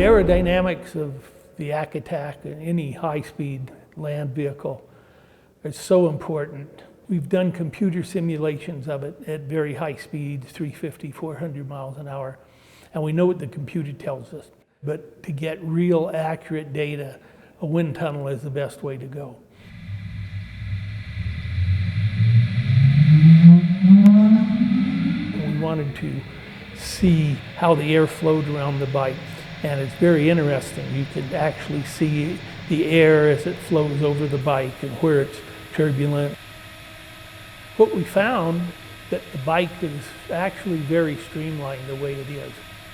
aerodynamics of the ACK and any high-speed land vehicle is so important. We've done computer simulations of it at very high speeds, 350, 400 miles an hour, and we know what the computer tells us. But to get real accurate data, a wind tunnel is the best way to go. We wanted to see how the air flowed around the bike, and it's very interesting. You can actually see the air as it flows over the bike and where it's turbulent. What we found that the bike is actually very streamlined the way it is.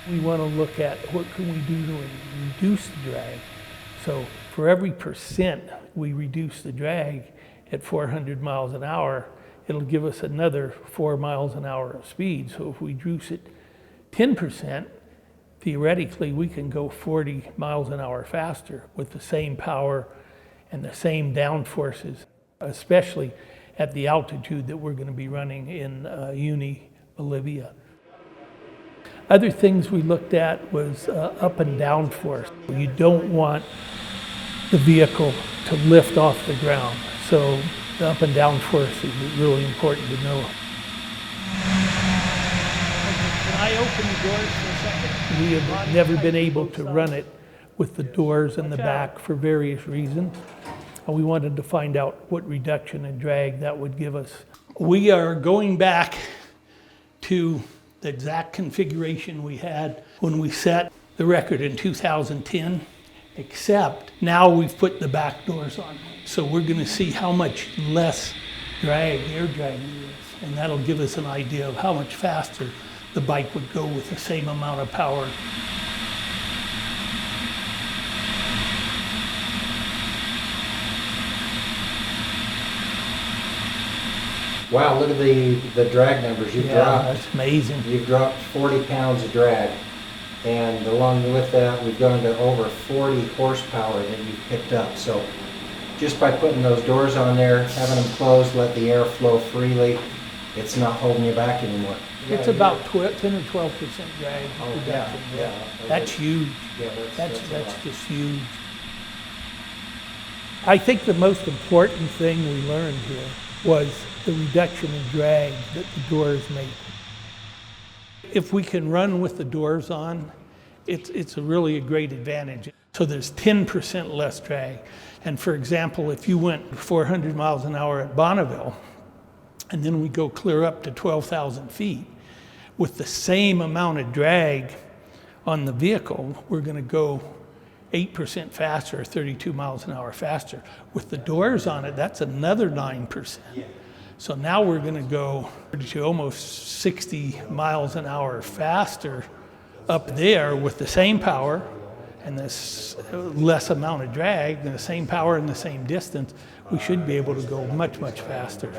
We want to look at what can we do to reduce the drag. So for every percent we reduce the drag at 400 miles an hour, it'll give us another 4 miles an hour of speed. So if we reduce it 10%, theoretically we can go 40 miles an hour faster with the same power and the same down forces, especially at the altitude that we're going to be running in Bolivia. Other things we looked at was up and down force. You don't want the vehicle to lift off the ground, so the up and down force is really important to know. Can I open the doors for a second? We have never been able to run it with the doors in the back for various reasons. And we wanted to find out what reduction in drag that would give us. We are going back to the exact configuration we had when we set the record in 2010, except now we've put the back doors on. So we're going to see how much less drag, air drag is, and that'll give us an idea of how much faster the bike would go with the same amount of power. Wow, look at the drag numbers you've dropped. That's amazing. You've dropped 40 pounds of drag. And along with that, we've gone to over 40 horsepower that you've picked up. So just by putting those doors on there, having them closed, let the air flow freely, it's not holding you back anymore. It's about 10 or 12% drag reduction. Yeah. That's huge. Yeah, That's just huge. I think the most important thing we learned here was the reduction in drag that the doors make. If we can run with the doors on, it's really a great advantage. So there's 10% less drag. And for example, if you went 400 miles an hour at Bonneville, and then we go clear up to 12,000 feet, with the same amount of drag on the vehicle, we're going to go 8% faster, or 32 miles an hour faster. With the doors on it, that's another 9%. Yeah. So now we're going to go to almost 60 miles an hour faster up there with the same power and this less amount of drag, and the same power and the same distance. We should be able to go much, much faster.